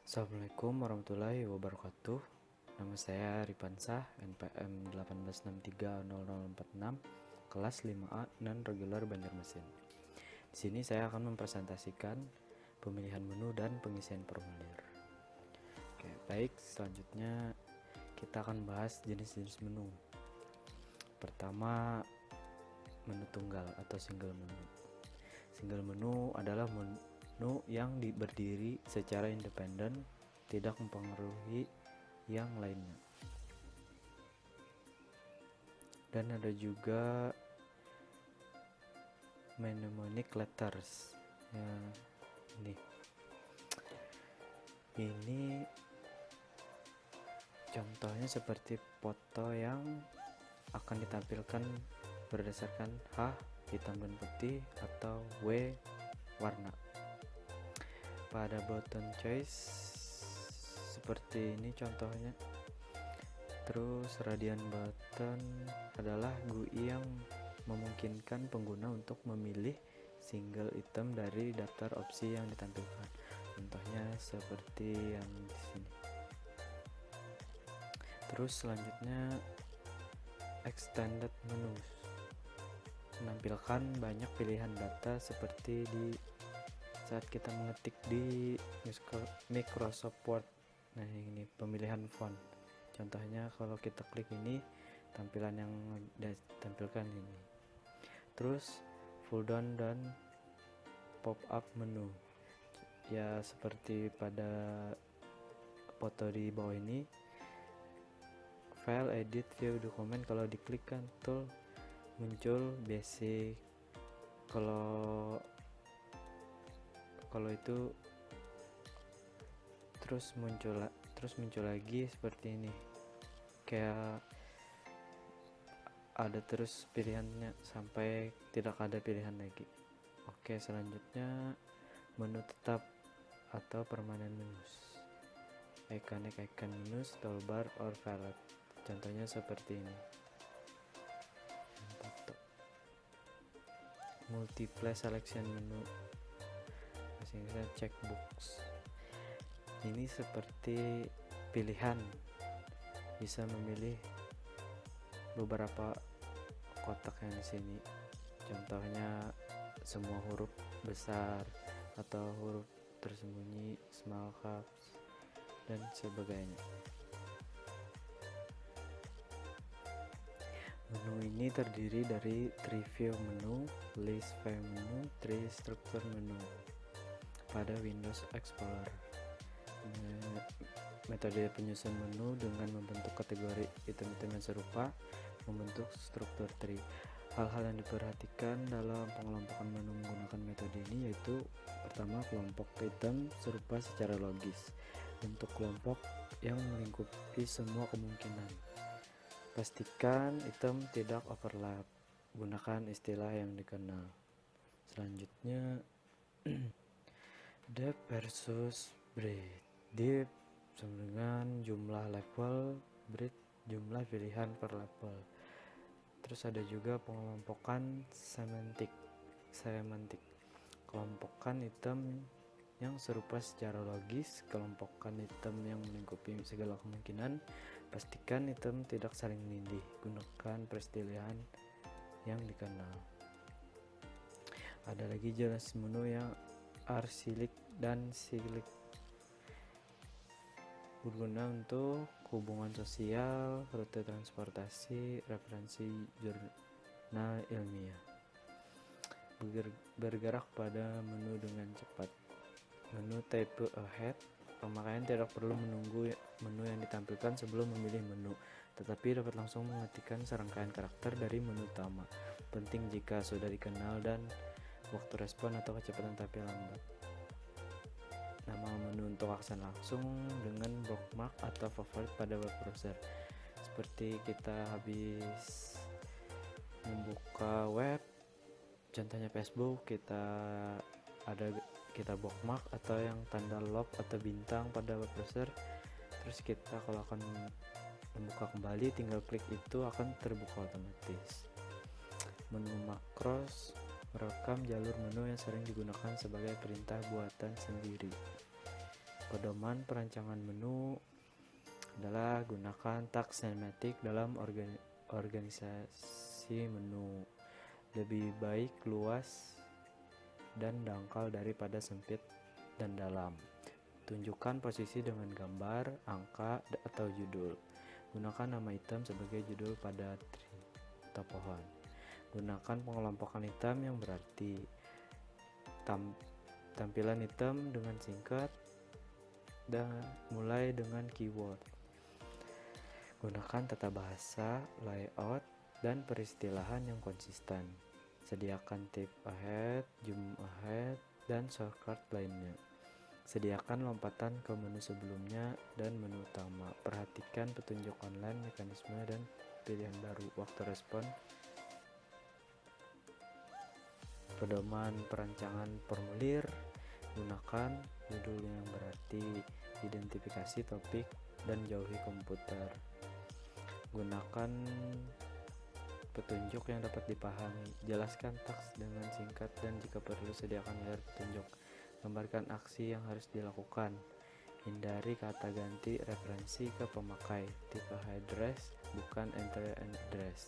Assalamualaikum warahmatullahi wabarakatuh. Nama saya Ripansah, NPM 186300046, kelas 5A non regular Banjarmasin. Di sini saya akan mempresentasikan pemilihan menu dan pengisian formulir. Oke, baik, selanjutnya kita akan bahas jenis-jenis menu. Pertama, menu tunggal atau single menu. Single menu adalah menu yang berdiri secara independen, tidak mempengaruhi yang lainnya. Dan ada juga mnemonic letters. Ini contohnya seperti foto yang akan ditampilkan berdasarkan H hitam dan putih atau W warna. Pada button choice seperti ini contohnya. Terus radian button adalah GUI yang memungkinkan pengguna untuk memilih single item dari daftar opsi yang ditampilkan. Contohnya seperti yang di sini. Terus selanjutnya extended menu, menampilkan banyak pilihan data seperti di saat kita mengetik di Microsoft Word. Nah, ini pemilihan font. Contohnya kalau kita klik ini, tampilan yang ditampilkan ini. Terus full down dan pop up menu, ya seperti pada foto di bawah ini. File, edit, view, dokumen, kalau diklik kan tool muncul basic. Kalau itu terus muncul lagi seperti ini, kayak ada terus pilihannya sampai tidak ada pilihan lagi. Oke, selanjutnya menu tetap atau permanen menus, iconic menus, toolbar, or palette. Contohnya seperti ini. Multiple selection menu, checkbox. Ini seperti pilihan, bisa memilih beberapa kotak yang di sini. Contohnya semua huruf besar atau huruf tersembunyi, small caps, dan sebagainya. Menu ini terdiri dari 3 view menu, list view menu, 3 structure menu pada Windows Explorer. Metode penyusun menu dengan membentuk kategori item-item yang serupa, membentuk struktur tree. Hal-hal yang diperhatikan dalam pengelompokan menu menggunakan metode ini yaitu: pertama, kelompok item serupa secara logis, bentuk kelompok yang melingkupi semua kemungkinan. Pastikan item tidak overlap, gunakan istilah yang dikenal. Selanjutnya depth versus breadth. Depth sama dengan jumlah level, breadth jumlah pilihan per level. Terus ada juga pengelompokan semantik. Kelompokkan item yang serupa secara logis, kelompokkan item yang melingkupi segala kemungkinan. Pastikan item tidak saling menindih, gunakan pilihan yang dikenal. Ada lagi jenis menu yang arsilik dan silik, berguna untuk hubungan sosial, rute transportasi, referensi jurnal ilmiah. Bergerak pada menu dengan cepat. Menu type ahead, pemakaian tidak perlu menunggu menu yang ditampilkan sebelum memilih menu, tetapi dapat langsung mengetikkan serangkaian karakter dari menu utama. Penting jika sudah dikenal dan waktu respon atau kecepatan tampil lambat. Nama menu untuk aksen langsung dengan bookmark atau favorit pada web browser. Seperti kita habis membuka web, contohnya Facebook, kita bookmark atau yang tanda love atau bintang pada web browser. Terus kita kalau akan membuka kembali, tinggal klik itu akan terbuka otomatis. Menu makros merekam jalur menu yang sering digunakan sebagai perintah buatan sendiri. Pedoman perancangan menu adalah gunakan taks sinematik dalam organisasi menu. Lebih baik luas dan dangkal daripada sempit dan dalam. Tunjukkan posisi dengan gambar, angka, atau judul. Gunakan nama item sebagai judul pada tree atau pohon. Gunakan pengelompokan item yang berarti. Tampilan item dengan singkat dan mulai dengan keyword. Gunakan tata bahasa, layout, dan peristilahan yang konsisten. Sediakan tip ahead, zoom ahead, dan shortcut lainnya. Sediakan lompatan ke menu sebelumnya dan menu utama. Perhatikan petunjuk online, mekanisme, dan pilihan baru. Waktu respon. Pedoman perancangan formulir. Gunakan judul yang berarti, identifikasi topik, dan jauhi komputer. Gunakan petunjuk yang dapat dipahami. Jelaskan teks dengan singkat dan jika perlu sediakan layar petunjuk. Gambarkan aksi yang harus dilakukan. Hindari kata ganti referensi ke pemakai. Tipe address bukan enter address.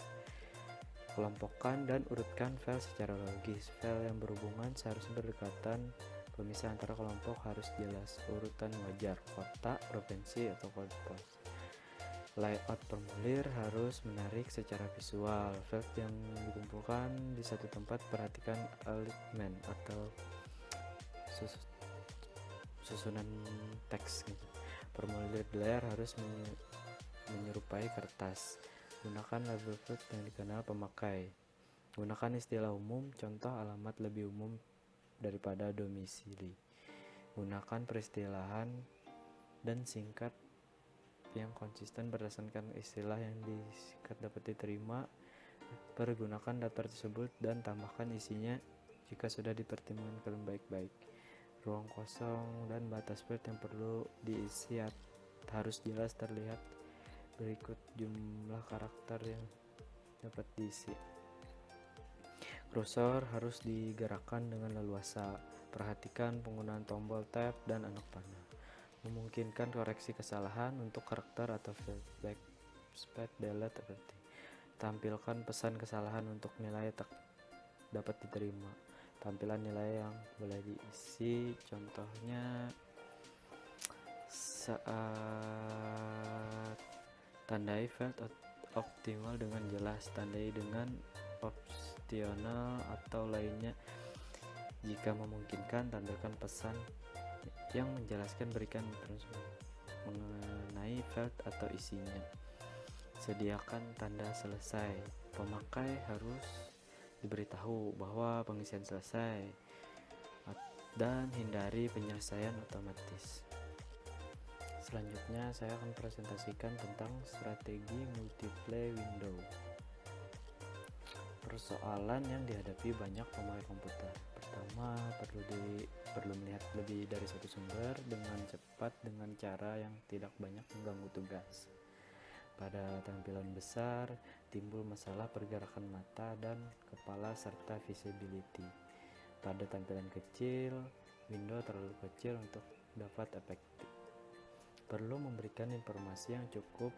Kelompokkan dan urutkan file secara logis. File yang berhubungan seharusnya berdekatan. Pemisah antara kelompok harus jelas. Urutan wajar, kota, provinsi, atau kode pos. Layout formulir harus menarik secara visual. File yang dikumpulkan di satu tempat. Perhatikan alignment atau susunan teks gitu. Formulir di layar harus menyerupai kertas. Gunakan label field yang dikenal pemakai. Gunakan istilah umum, contoh alamat lebih umum daripada domisili. Gunakan peristilahan dan singkat yang konsisten berdasarkan istilah yang disingkat dapat diterima. Pergunakan daftar tersebut dan tambahkan isinya jika sudah dipertimbangkan baik-baik. Ruang kosong dan batas field yang perlu diisi harus jelas terlihat. Berikut jumlah karakter yang dapat diisi. Kursor harus digerakkan dengan leluasa. Perhatikan penggunaan tombol tab dan anak panah. Memungkinkan koreksi kesalahan untuk karakter atau field. Backspace, delete, seperti. Tampilkan pesan kesalahan untuk nilai dapat diterima. Tampilan nilai yang boleh diisi, contohnya saat tandai field optimal dengan jelas, tandai dengan opsional atau lainnya. Jika memungkinkan, tampilkan pesan yang menjelaskan, berikan informasi mengenai field atau isinya. Sediakan tanda selesai. Pemakai harus diberitahu bahwa pengisian selesai dan hindari penyelesaian otomatis. Selanjutnya saya akan presentasikan tentang strategi multiplay window. Persoalan yang dihadapi banyak pemakai komputer. Pertama, perlu melihat lebih dari satu sumber dengan cepat dengan cara yang tidak banyak mengganggu tugas. Pada tampilan besar, timbul masalah pergerakan mata dan kepala serta visibility. Pada tampilan kecil, window terlalu kecil untuk dapat efektif. Perlu memberikan informasi yang cukup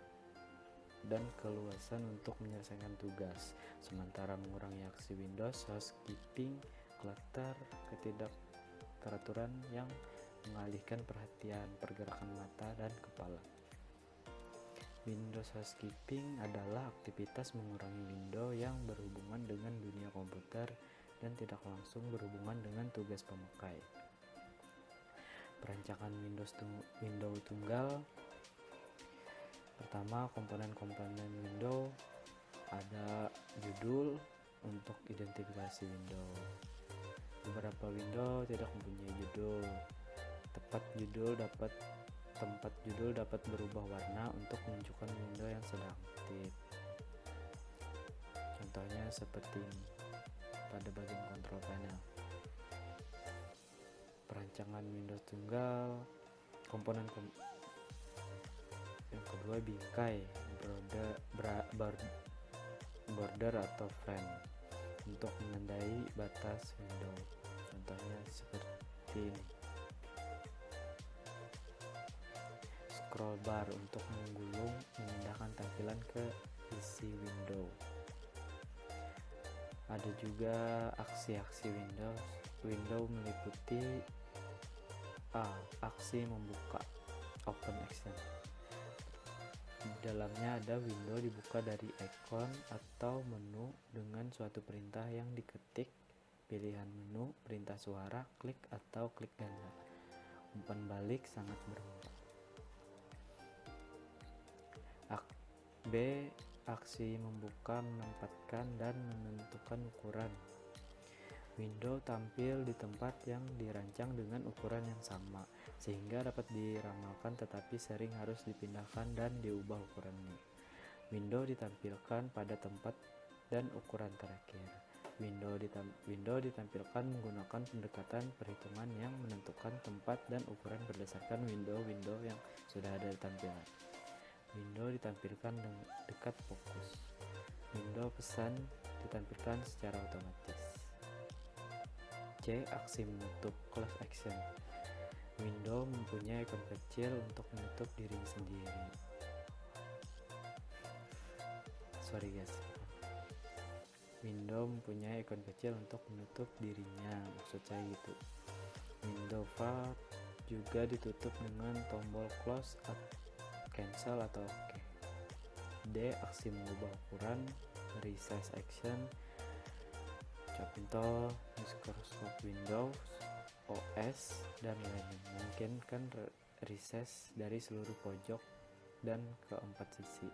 dan keluasan untuk menyelesaikan tugas, sementara mengurangi aksi Windows housekeeping, clutter, ketidakteraturan yang mengalihkan perhatian, pergerakan mata, dan kepala. Windows housekeeping adalah aktivitas mengurangi window yang berhubungan dengan dunia komputer dan tidak langsung berhubungan dengan tugas pemakai. Perancangan window tunggal. Pertama, komponen-komponen window. Ada judul untuk identifikasi window. Beberapa window tidak mempunyai judul. Tempat judul dapat berubah warna untuk menunjukkan window yang sedang aktif. Contohnya seperti ini pada bagian control panel. Perancangan Windows tunggal. Komponen yang kedua, bingkai, border atau frame untuk menandai batas window. Contohnya seperti ini. scroll bar untuk menggulung memindahkan tampilan ke isi window. Ada juga aksi-aksi window meliputi A. Aksi membuka open action. Di dalamnya ada window dibuka dari ikon atau menu dengan suatu perintah yang diketik, pilihan menu, perintah suara, klik atau klik ganda. Umpan balik sangat berguna. B. Aksi membuka, menempatkan, dan menentukan ukuran. Window tampil di tempat yang dirancang dengan ukuran yang sama, sehingga dapat diramalkan tetapi sering harus dipindahkan dan diubah ukurannya. Window ditampilkan pada tempat dan ukuran terakhir. Window ditampilkan menggunakan pendekatan perhitungan yang menentukan tempat dan ukuran berdasarkan window yang sudah ada di tampilan. Window ditampilkan dekat fokus. Window pesan ditampilkan secara otomatis. C. Aksi menutup, close action. Window mempunyai ikon kecil untuk menutup diri sendiri. Window mempunyai ikon kecil untuk menutup dirinya, maksud saya gitu. Window Tab juga ditutup dengan tombol close, cancel atau OK. D. Aksi mengubah ukuran, resize action. Contoh Microsoft Windows, OS, dan lainnya memungkinkan resize dari seluruh pojok dan keempat sisi.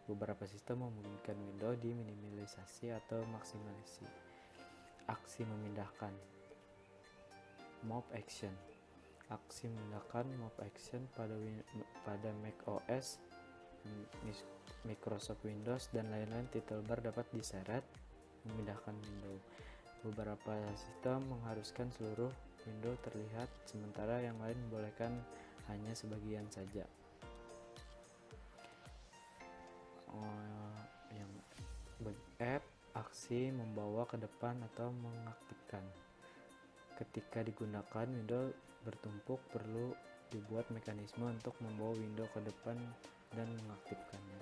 Beberapa sistem memungkinkan window diminimalisasi atau maksimalisasi. Aksi memindahkan, move action. Aksi memindahkan, move action pada Mac OS, Microsoft Windows, dan lain-lain. Title bar dapat diseret memindahkan window. Beberapa sistem mengharuskan seluruh window terlihat, sementara yang lain membolehkan hanya sebagian saja. Yang aksi membawa ke depan atau mengaktifkan. Ketika digunakan, window bertumpuk, perlu dibuat mekanisme untuk membawa window ke depan dan mengaktifkannya.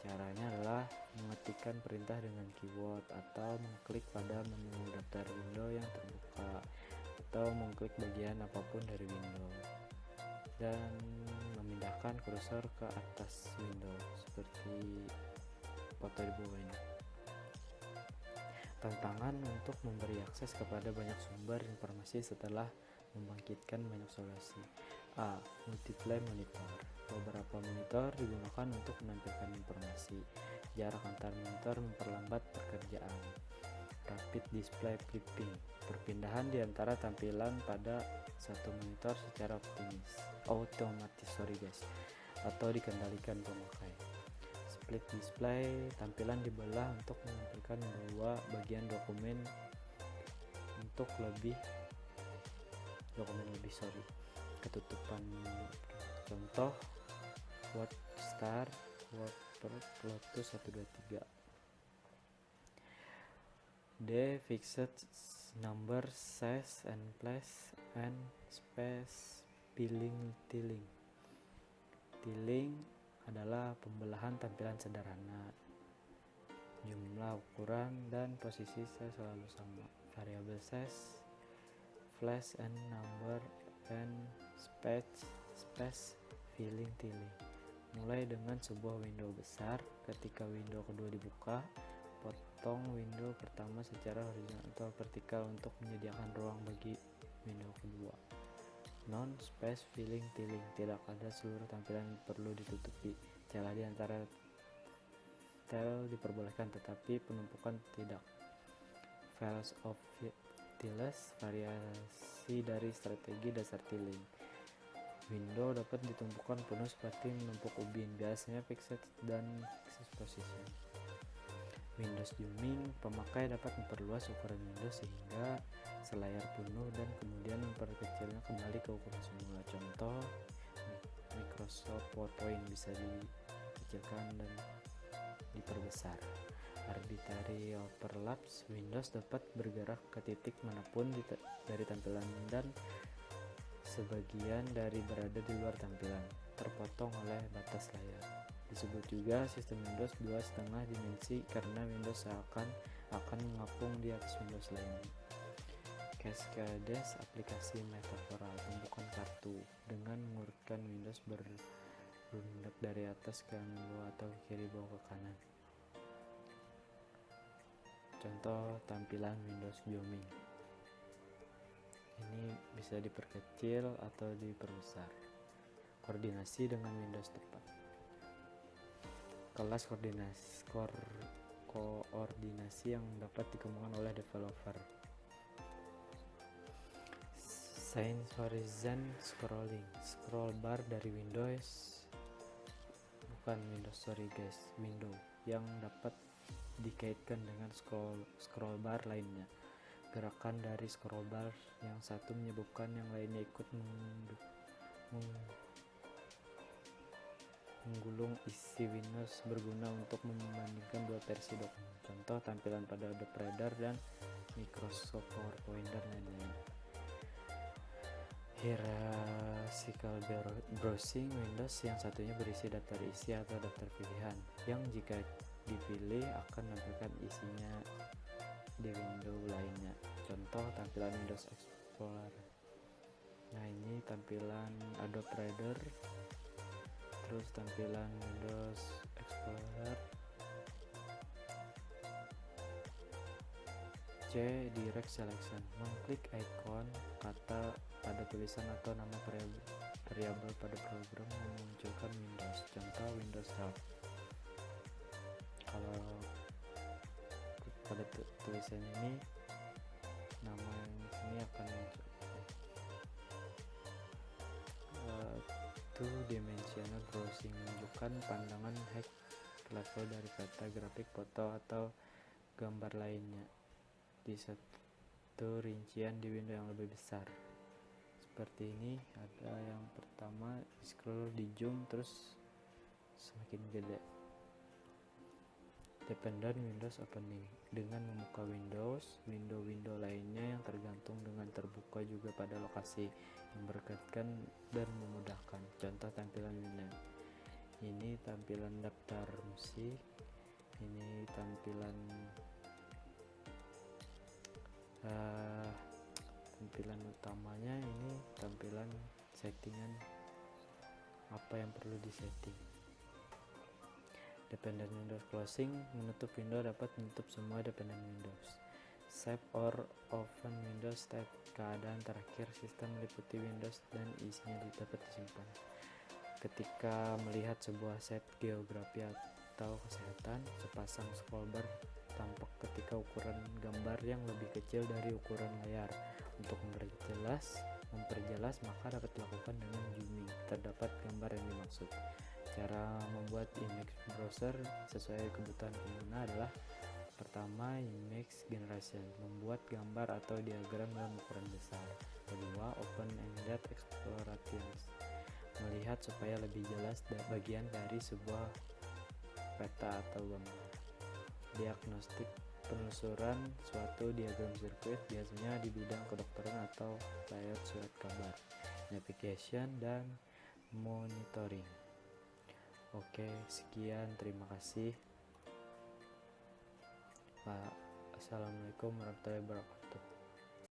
Caranya adalah mengetikkan perintah dengan keyword, atau mengklik pada menu daftar window yang terbuka, atau mengklik bagian apapun dari window, dan memindahkan kursor ke atas window seperti foto di bawah ini. Tantangan untuk memberi akses kepada banyak sumber informasi setelah membangkitkan banyak solusi. A. Multiply monitor. Beberapa monitor digunakan untuk menampilkan informasi. Jarak antar monitor memperlambat pekerjaan. Rapid display flipping. Perpindahan di antara tampilan pada satu monitor secara otomatis atau dikendalikan pemakai. Split display. Tampilan dibelah untuk menampilkan dua bagian dokumen lebih. Ketutupan. Contoh WordStar, WordPress, Lotus 123. D. Fixed number, size, and place, and space filling. Tiling adalah pembelahan tampilan sederhana. Jumlah, ukuran, dan posisi selalu sama. Variable size, place and number, and space filling. Mulai dengan sebuah window besar. Ketika window kedua dibuka, potong window pertama secara horizontal atau vertikal untuk menyediakan ruang bagi window kedua. Non-space filling. Tidak ada seluruh tampilan yang perlu ditutupi. Celah di antara tel diperbolehkan, tetapi penumpukan tidak. Files of tiles, variasi dari strategi dasar tiling. Window dapat ditumpukan penuh seperti menumpuk ubin, biasanya fixed dan fixed position. Windows zooming. Pemakai dapat memperluas ukuran Windows sehingga selayar penuh dan kemudian memperkecilnya kembali ke ukuran semula. Contoh Microsoft PowerPoint bisa dikecilkan dan diperbesar. Arbitrary overlaps. Windows dapat bergerak ke titik manapun dari tampilan dan sebagian dari berada di luar tampilan, terpotong oleh batas layar. Disebut juga sistem Windows 2,5 dimensi karena Windows akan mengapung di atas Windows lainnya. Cascades aplikasi metaforal tumpukan kartu dengan mengurutkan Windows berundak dari atas ke bawah atau kiri bawah ke kanan. Contoh tampilan Windows Zooming. Ini bisa diperkecil atau diperbesar. Koordinasi dengan Windows tepat. Kelas koordinasi yang dapat dikembangkan oleh developer. Sans horizon scrolling, scroll bar dari Windows yang dapat dikaitkan dengan scroll bar lainnya. Gerakan dari scroll bar yang satu menyebabkan yang lainnya ikut menggulung isi Windows, berguna untuk membandingkan dua versi dokumen. Contoh tampilan pada Adobe Reader dan Microsoft PowerPoint dan lain-lain. Hierarchical browsing Windows yang satunya berisi daftar isi atau daftar pilihan, yang jika dipilih akan menampilkan isinya di window lainnya. Contoh tampilan Windows Explorer. Nah, ini tampilan Adobe Reader, terus tampilan Windows Explorer. C. Direct Selection, mengklik ikon kata pada tulisan atau nama variabel pada program memunculkan Windows. Contoh Windows Help. Kalau pada tulisan ini nama yang sini akan muncul. Two-dimensional browsing, menunjukkan pandangan high level dari kata, grafik, foto, atau gambar lainnya di satu rincian di window yang lebih besar. Seperti ini, ada yang pertama di scroll, di zoom, terus semakin gede. Dependent Windows Opening, dengan membuka window lainnya yang tergantung dengan terbuka juga pada lokasi yang berkaitan dan memudahkan. Contoh tampilan Windows. Ini tampilan daftar musik. Ini tampilan utamanya. Ini tampilan settingan apa yang perlu disetting. Dependent Windows Closing, menutup window dapat menutup semua dependent Windows. Save or open Windows Tab, keadaan terakhir sistem meliputi Windows dan isinya dapat disimpan. Ketika melihat sebuah set geografi atau kesehatan, sepasang scrollbar tampak ketika ukuran gambar yang lebih kecil dari ukuran layar. Untuk memperjelas maka dapat dilakukan dengan zooming. Terdapat gambar yang dimaksud. Cara membuat image browser sesuai kebutuhan pengguna adalah: pertama, image generation, membuat gambar atau diagram dalam ukuran besar. Kedua, open-ended explorations, melihat supaya lebih jelas bagian dari sebuah peta atau gambar. Diagnostik, penelusuran suatu diagram sirkuit, biasanya di bidang kedokteran atau layout surat kabar. Navigation dan monitoring. Oke, sekian, terima kasih. Assalamualaikum warahmatullahi wabarakatuh.